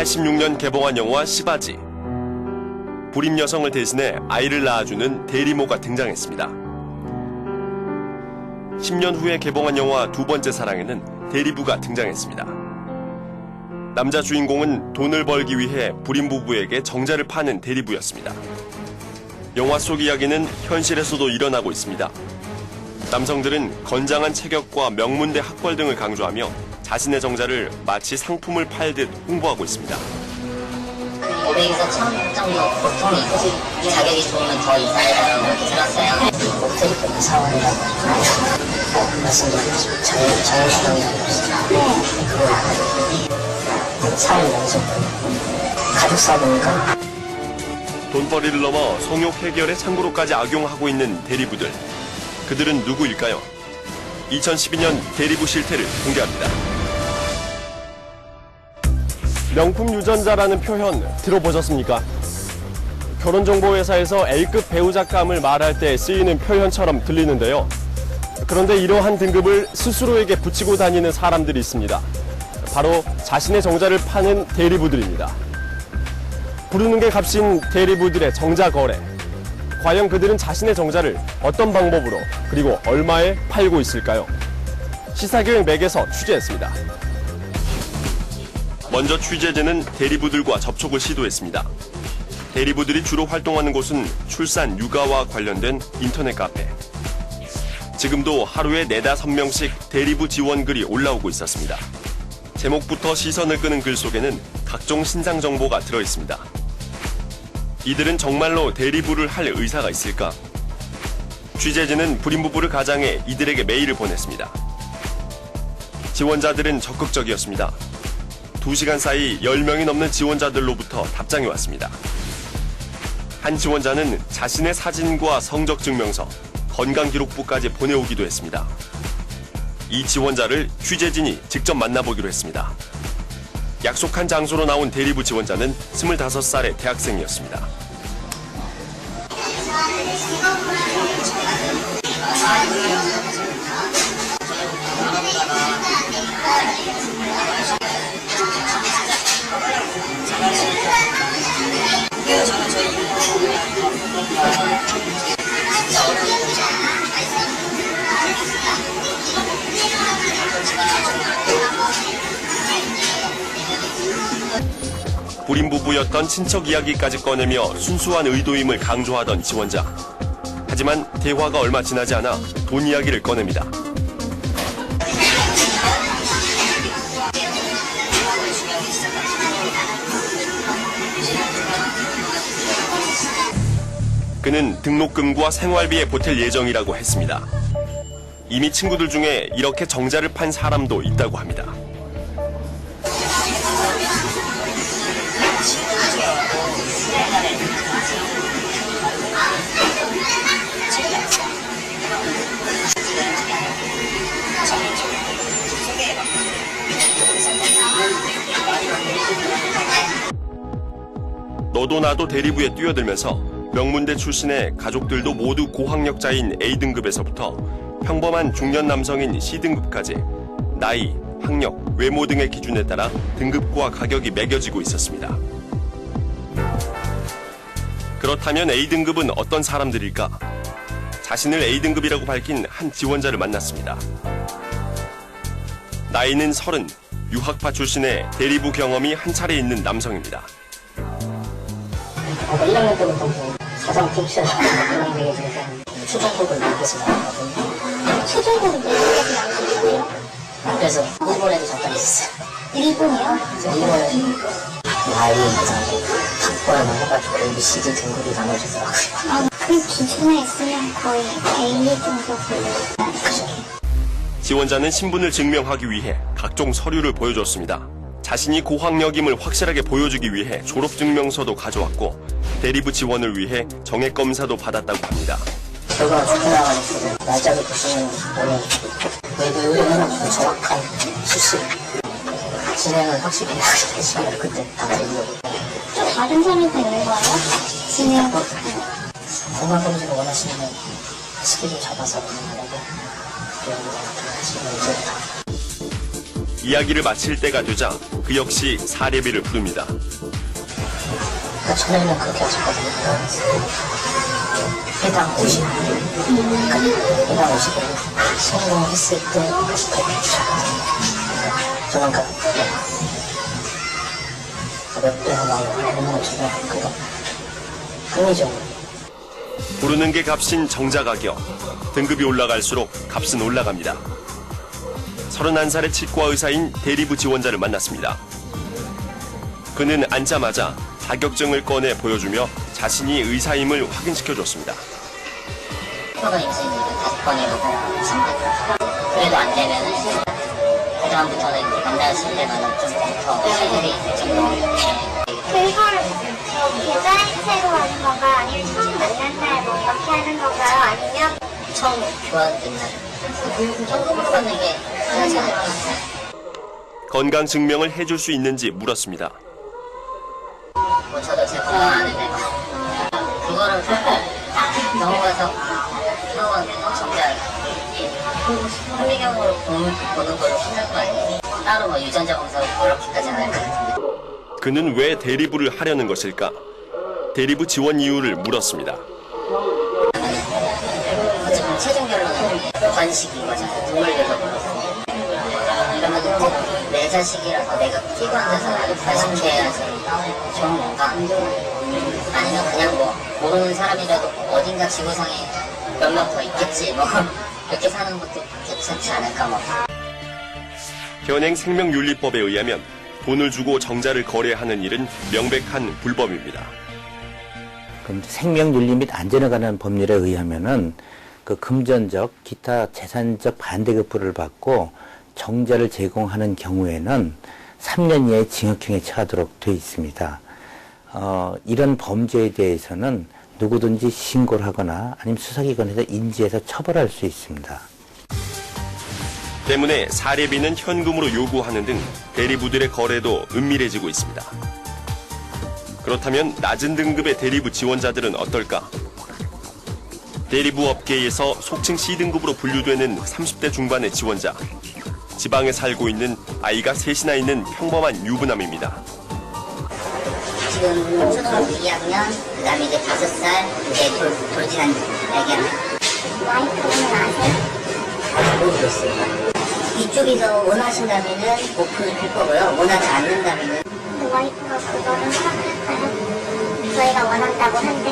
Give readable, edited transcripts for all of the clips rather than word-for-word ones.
86년 개봉한 영화 시바지. 불임 여성을 대신해 아이를 낳아주는 대리모가 등장했습니다. 10년 후에 개봉한 영화 두 번째 사랑에는 대리부가 등장했습니다. 남자 주인공은 돈을 벌기 위해 불임 부부에게 정자를 파는 대리부였습니다. 영화 속 이야기는 현실에서도 일어나고 있습니다. 남성들은 건장한 체격과 명문대 학벌 등을 강조하며 자신의 정자를 마치 상품을 팔듯 홍보하고 있습니다. 500에서 1000 정도 보통이 자격이 좋으면 더 이상이라고 이렇게 들었어요. 목소리부터 사원이라고 말씀드리죠. 정신병이라고 그걸 사회 연속 가족사 보니까 돈벌이를 넘어 성욕 해결의 창구로까지 악용하고 있는 대리부들. 그들은 누구일까요? 2012년 대리부 실태를 공개합니다. 명품 유전자라는 표현 들어보셨습니까? 결혼정보회사에서 A급 배우자감을 말할 때 쓰이는 표현처럼 들리는데요. 그런데 이러한 등급을 스스로에게 붙이고 다니는 사람들이 있습니다. 바로 자신의 정자를 파는 대리부들입니다. 부르는 게 값인 대리부들의 정자 거래. 과연 그들은 자신의 정자를 어떤 방법으로 그리고 얼마에 팔고 있을까요? 시사교육 맥에서 취재했습니다. 먼저 취재진은 대리부들과 접촉을 시도했습니다. 대리부들이 주로 활동하는 곳은 출산, 육아와 관련된 인터넷 카페. 지금도 하루에 4-5명씩 대리부 지원 글이 올라오고 있었습니다. 제목부터 시선을 끄는 글 속에는 각종 신상 정보가 들어있습니다. 이들은 정말로 대리부를 할 의사가 있을까? 취재진은 불임 부부를 가장해 이들에게 메일을 보냈습니다. 지원자들은 적극적이었습니다. 2시간 사이 10명이 넘는 지원자들로부터 답장이 왔습니다. 한 지원자는 자신의 사진과 성적증명서, 건강기록부까지 보내오기도 했습니다. 이 지원자를 취재진이 직접 만나보기로 했습니다. 약속한 장소로 나온 대리부 지원자는 25살의 대학생이었습니다. 불임 부부였던 친척 이야기까지 꺼내며 순수한 의도임을 강조하던 지원자. 하지만 대화가 얼마 지나지 않아 돈 이야기를 꺼냅니다. 그는 등록금과 생활비에 보탤 예정이라고 했습니다. 이미 친구들 중에 이렇게 정자를 판 사람도 있다고 합니다. 너도 나도 대리부에 뛰어들면서 명문대 출신의 가족들도 모두 고학력자인 A등급에서부터 평범한 중년 남성인 C등급까지 나이, 학력, 외모 등의 기준에 따라 등급과 가격이 매겨지고 있었습니다. 그렇다면 A등급은 어떤 사람들일까? 자신을 A등급이라고 밝힌 한 지원자를 만났습니다. 나이는 30, 유학파 출신의 대리부 경험이 한 차례 있는 남성입니다. 1학년 때부터 사장 픽션 그런 게 추정곡을 만들어서 나왔거든요. 초중고는 몇 개까지 나오셨어요? 그래서 일본에도 잠깐 있었어요. 일본이요? 일본에 나이, 학벌만 해가지고 ABCD 등급이 나눠지더라고요. 그 기준에 있으면 거의 A 정도 불러요. 지원자는 신분을 증명하기 위해 각종 서류를 보여줬습니다. 자신이 고학력임을 확실하게 보여주기 위해 졸업증명서도 가져왔고 대리부 지원을 위해 정액검사도 받았다고 합니다. 결과가 좋게 나가지고 날짜를 보시면 오늘 의뢰해가지고 정확한 수술 진행을 확실히 해주시면 그때 다 드리려고. 또 다른 사례도 있는 거예요? 진행. 건강검진을 원하시면 스케줄 잡아서 하려고 하시면 이제 이야기를 마칠 때가 되자 그 역시 사례비를 부릅니다. 그러니까 전에는 그렇게 하셨거든요. 해당 50. 그러니까 해당 50을 성공했을 때 100. 저만큼 몇 배가 나오고 얼마나 주고 그러니까 합리적으로. 부르는 게 값인 정자 가격. 등급이 올라갈수록 값은 올라갑니다. 31살의 치과 의사인 대리부 지원자를 만났습니다. 그는 앉자마자 자격증을 꺼내 보여주며 자신이 의사임을 확인시켜줬습니다. 코로나 인생을 5번이라고 했습니다. 그래도 안 되면은 그다음부터는 만나실 때마다 좀 더 실물이 좀 그걸 계좌이체로 하는 건가요? 아니면 처음 만난 날 뭐 이렇게 하는 건가요? 아니면 처음 교환된 날 현금으로 받는 게 편하지 않을까. 건강 증명을 해줄 수 있는지 물었습니다. 뭐 저도 제 건강 아는데 그거를 병원 가서 병원 정자 현미경으로 보는 걸로 끝날 거 아니에요? 따로 뭐 유전자 검사하고 그렇게까지 안 할 것 같은데. 그는 왜 대리부를 하려는 것일까? 대리부 지원 이유를 물었습니다. 어차피 최종 결론은 관식인 거잖아요. 동물교섭으로서. 그러면 이제 내 자식이라서 내가 끼고 앉아서 관심해야지 좋은 건가? 아니면 그냥 뭐 모르는 사람이라도 어딘가 지구상에 몇 명 더 있겠지 뭐 그렇게 사는 것도 괜찮지 않을까 뭐. 현행 생명윤리법에 의하면 돈을 주고 정자를 거래하는 일은 명백한 불법입니다. 생명윤리 및 안전에 관한 법률에 의하면은 그 금전적, 기타 재산적 반대급부를 받고 정자를 제공하는 경우에는 3년 이하의 징역형에 처하도록 되어 있습니다. 이런 범죄에 대해서는 누구든지 신고를 하거나 아니면 수사기관에서 인지해서 처벌할 수 있습니다. 때문에 사례비는 현금으로 요구하는 등 대리부들의 거래도 은밀해지고 있습니다. 그렇다면 낮은 등급의 대리부 지원자들은 어떨까? 대리부 업계에서 속칭 C등급으로 분류되는 30대 중반의 지원자. 지방에 살고 있는 아이가 셋이나 있는 평범한 유부남입니다. 지금 초등학교 2학년, 그 다음에 이제 5살, 이제 돌진한 애기랑. 와이프는 아세요? 모르고 있습니다. 이쪽에서 원하신다면은 오픈을 할 거고요. 원하지 않는다면은. 근데 와이프가 그거는 허락할까요? 저희가 원한다고 한데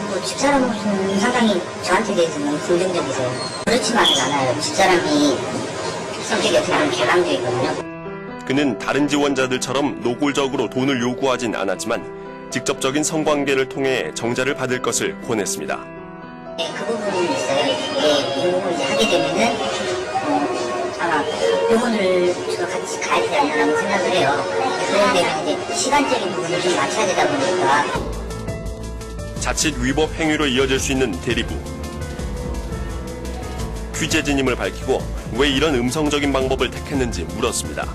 뭐 집사람으로서는 상당히 저한테 대해서는 긍정적이세요. 그렇지만은 않아요. 집사람이 성격이 어떻게 보면 개방적이거든요. 그는 다른 지원자들처럼 노골적으로 돈을 요구하진 않았지만 직접적인 성관계를 통해 정자를 받을 것을 권했습니다. 네, 그 부분이 있어요. 이 부분을 이제 하게 되면은 아마 병원을 저도 같이 가야 되지 않나라고 생각을 해요. 그런데 이제 시간적인 부분을 좀 맞춰야 되다 보니까. 자칫 위법 행위로 이어질 수 있는 대리부. 취재진임을 밝히고 왜 이런 음성적인 방법을 택했는지 물었습니다.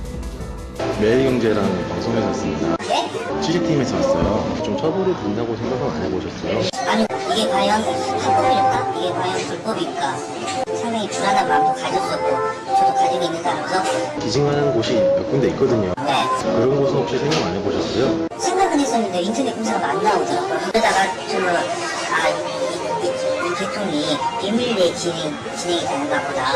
매일경제라는 방송에서 왔습니다. 네? 취재팀에서 왔어요. 좀 처벌이 된다고 생각은 안 해보셨어요? 아니, 이게 과연 합법일까? 이게 과연 불법일까? 상당히 불안한 마음도 가졌었고, 저도 가지고 있는 사람으로서. 기증하는 곳이 몇 군데 있거든요. 네. 그런 곳은 혹시 생각 안 해보셨어요? 생각은 했었는데 인터넷 검사가 안 나오더라고요. 그러다가 이 개통이 비밀리에 진행이 되는가 보다.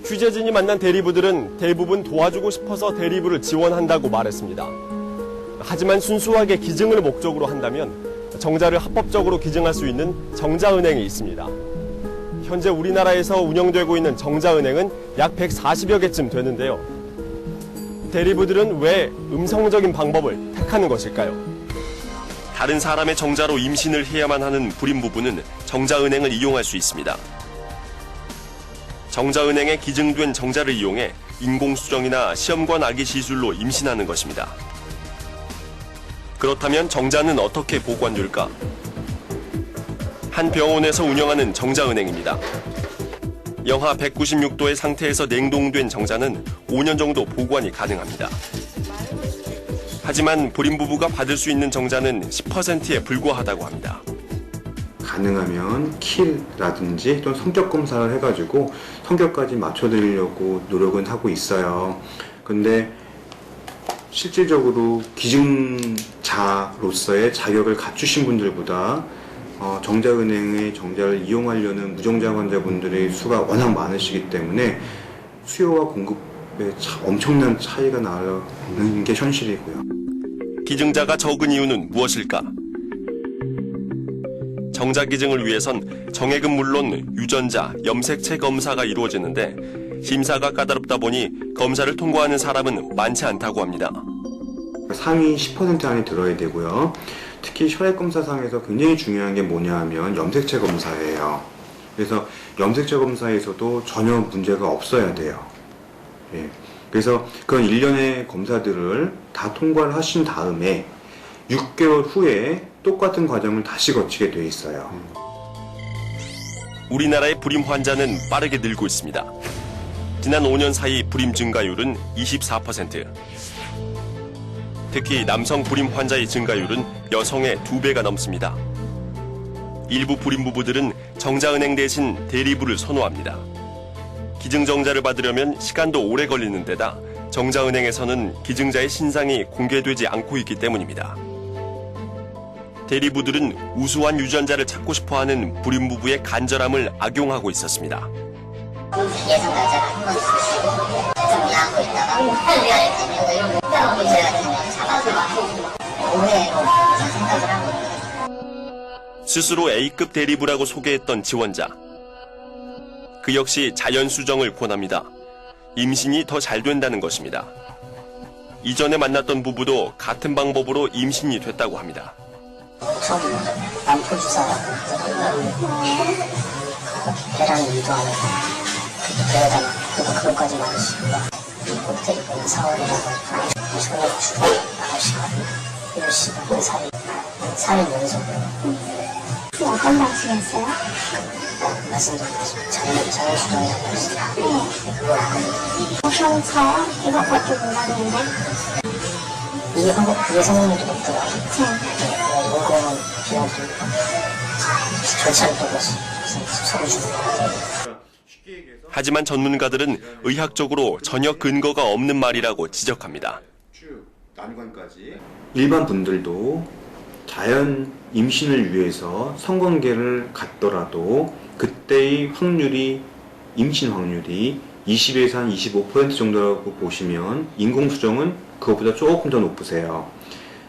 취재진이 만난 대리부들은 대부분 도와주고 싶어서 대리부를 지원한다고 말했습니다. 하지만 순수하게 기증을 목적으로 한다면 정자를 합법적으로 기증할 수 있는 정자은행이 있습니다. 현재 우리나라에서 운영되고 있는 정자은행은 약 140여 개쯤 되는데요. 대리부들은 왜 음성적인 방법을 택하는 것일까요? 다른 사람의 정자로 임신을 해야만 하는 불임 부부는 정자은행을 이용할 수 있습니다. 정자은행에 기증된 정자를 이용해 인공수정이나 시험관 아기 시술로 임신하는 것입니다. 그렇다면 정자는 어떻게 보관될까? 한 병원에서 운영하는 정자은행입니다. 영하 196도의 상태에서 냉동된 정자는 5년 정도 보관이 가능합니다. 하지만 불임 부부가 받을 수 있는 정자는 10%에 불과하다고 합니다. 가능하면 키라든지 또는 성격 검사를 해가지고 성격까지 맞춰드리려고 노력은 하고 있어요. 근데 실질적으로 기증자로서의 자격을 갖추신 분들보다 정자은행의 정자를 이용하려는 무정자 환자분들의 수가 워낙 많으시기 때문에 수요와 공급에 엄청난 차이가 나는 게 현실이고요. 기증자가 적은 이유는 무엇일까? 정자 기증을 위해선 정액은 물론 유전자, 염색체 검사가 이루어지는데 심사가 까다롭다 보니 검사를 통과하는 사람은 많지 않다고 합니다. 상위 10% 안에 들어야 되고요. 특히 혈액검사상에서 굉장히 중요한 게 뭐냐 하면 염색체 검사예요. 그래서 염색체 검사에서도 전혀 문제가 없어야 돼요. 예. 그래서 그런 일련의 검사들을 다 통과를 하신 다음에 6개월 후에 똑같은 과정을 다시 거치게 돼 있어요. 우리나라의 불임 환자는 빠르게 늘고 있습니다. 지난 5년 사이 불임 증가율은 24%. 특히 남성 불임 환자의 증가율은 여성의 2배가 넘습니다. 일부 불임 부부들은 정자은행 대신 대리부를 선호합니다. 기증정자를 받으려면 시간도 오래 걸리는 데다 정자은행에서는 기증자의 신상이 공개되지 않고 있기 때문입니다. 대리부들은 우수한 유전자를 찾고 싶어하는 불임 부부의 간절함을 악용하고 있었습니다. 예상자를 한번 주시고 정리하고 있다가 오해할 되면 문제가 되면 잡아서 오해로 생각을 하고 있거든요. 스스로 A급 대리부라고 소개했던 지원자. 그 역시 자연수정을 권합니다. 임신이 더 잘 된다는 것입니다. 이전에 만났던 부부도 같은 방법으로 임신이 됐다고 합니다. 처음에 암포 주사라고 배란을 유도하는 배에다 그것까지 많으시고 호텔이 보는 4월이라고 저녁 주로 9시간 10시간 살이 연속으로 어떤 방식이었어요? 말씀드렸죠. 자연수정이라고 했어요. 그걸 하거든요. 저요? 이것밖에 몰랐는데. 이게 성능이 좀 높더라고요. 이거는 비용도 절차를 또 서로 주는 것 같아요. 하지만 전문가들은 의학적으로 전혀 근거가 없는 말이라고 지적합니다. 일반 분들도 자연 임신을 위해서 성관계를 갖더라도 그때의 확률이 임신 확률이 20에서 한 25% 정도라고 보시면 인공수정은 그것보다 조금 더 높으세요.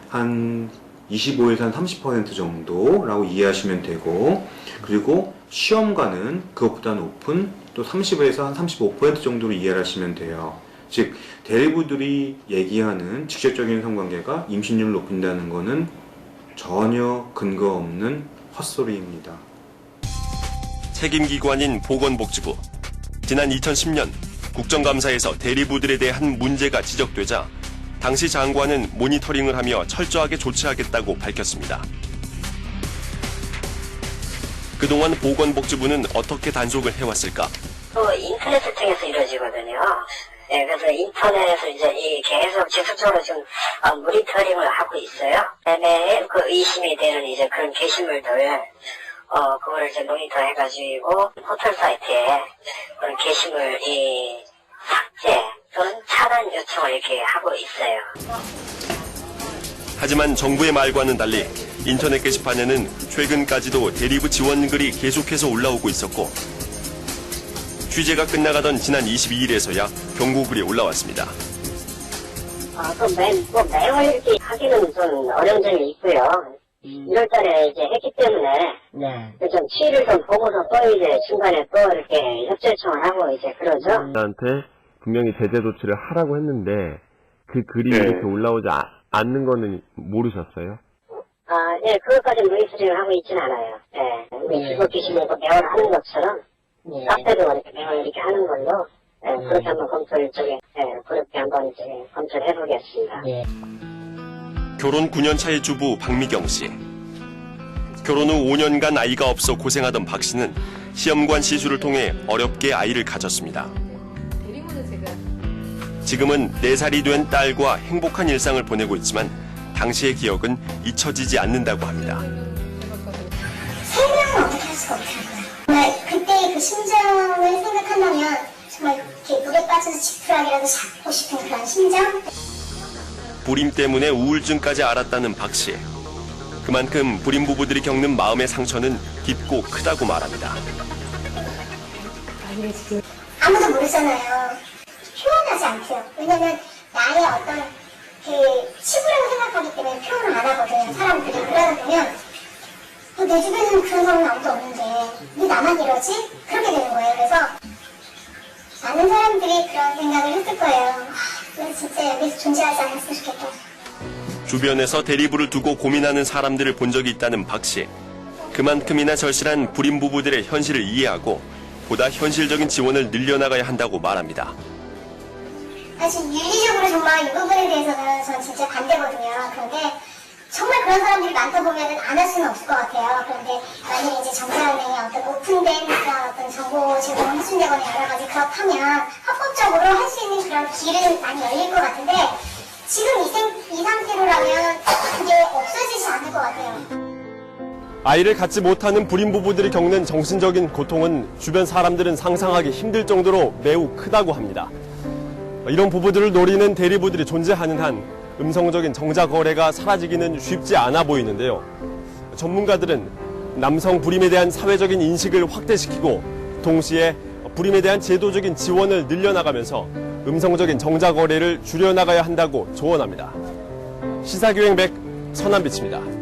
한 25에서 한 30% 정도라고 이해하시면 되고, 그리고 시험관은 그것보다 높은 또 30에서 한 35% 정도로 이해를 하시면 돼요. 즉 대리부들이 얘기하는 직접적인 성관계가 임신율을 높인다는 것은 전혀 근거 없는 헛소리입니다. 책임기관인 보건복지부. 지난 2010년 국정감사에서 대리부들에 대한 문제가 지적되자 당시 장관은 모니터링을 하며 철저하게 조치하겠다고 밝혔습니다. 그동안 보건복지부는 어떻게 단속을 해왔을까? 인터넷을 통해서 이루어지거든요. 네, 그래서 인터넷에서 이제 계속 지속적으로 지금 모니터링을 하고 있어요. 매일 그 의심이 되는 이제 그런 게시물들, 그거를 이제 모니터해가지고 포털 사이트에 그런 게시물 삭제 또는 차단 요청을 이렇게 하고 있어요. 하지만 정부의 말과는 달리 인터넷 게시판에는 최근까지도 대리부 지원글이 계속해서 올라오고 있었고 취재가 끝나가던 지난 22일에서야 경고글이 올라왔습니다. 매월 이렇게 하기는 좀 어려운 점이 있고요. 1월달에 이제 했기 때문에 좀 추이를 좀 보고서 또 이제 중간에 또 이렇게 협조 요청을 하고 이제 그러죠. 나한테 분명히 제재 조치를 하라고 했는데 그 글이 이렇게 올라오지 않는 거는 모르셨어요? 예, 그것까지 모니터링을 하고 있진 않아요. 예, 우리 기본 기준을 매월 하는 것처럼 카페도 이렇게 매월 이렇게 하는 걸로 그렇게 한번 검토를 그렇게 한번 이제 검토를 해보겠습니다. 결혼 9년 차의 주부 박미경 씨. 결혼 후 5년간 아이가 없어 고생하던 박 씨는 시험관 시술을 통해 어렵게 아이를 가졌습니다. 지금은 4살이 된 딸과 행복한 일상을 보내고 있지만 당시의 기억은 잊혀지지 않는다고 합니다. 3명은 한다면 정말 이렇게 물에 빠져서 지푸라기라도 잡고 싶은 그런 심정? 불임 때문에 우울증까지 앓았다는 박 씨. 그만큼 불임 부부들이 겪는 마음의 상처는 깊고 크다고 말합니다. 아무도 모르잖아요. 표현하지 않대요. 왜냐면 나의 어떤 그 치부라고 생각하기 때문에 표현을 안 하거든, 사람들이. 그러다 보면 내 주변에는 그런 사람은 아무도 없는데 왜 나만 이러지? 그렇게 되는 거예요. 그래서 많은 사람들이 그런 생각을 했을 거예요. 왜 진짜 여기서 존재하지 않았으면 좋겠다. 주변에서 대리부를 두고 고민하는 사람들을 본 적이 있다는 박 씨. 그만큼이나 절실한 불임 부부들의 현실을 이해하고 보다 현실적인 지원을 늘려나가야 한다고 말합니다. 사실 윤리적으로 정말 이 부분에 대해서는 전 진짜 반대거든요. 그런데 정말 그런 사람들이 많다 보면 안 할 수는 없을 것 같아요. 그런데 만약에 이제 정사은행에 어떤 오픈된 그런 어떤 정보 제공을 해준다거나 여러 가지 그렇다면 합법적으로 할 수 있는 그런 길은 많이 열릴 것 같은데 지금 이 상태로라면 그게 없어지지 않을 것 같아요. 아이를 갖지 못하는 불임 부부들이 겪는 정신적인 고통은 주변 사람들은 상상하기 힘들 정도로 매우 크다고 합니다. 이런 부부들을 노리는 대리부들이 존재하는 한 음성적인 정자 거래가 사라지기는 쉽지 않아 보이는데요. 전문가들은 남성 불임에 대한 사회적인 인식을 확대시키고 동시에 불임에 대한 제도적인 지원을 늘려나가면서 음성적인 정자 거래를 줄여나가야 한다고 조언합니다. 시사기획 맥 서남빛입니다.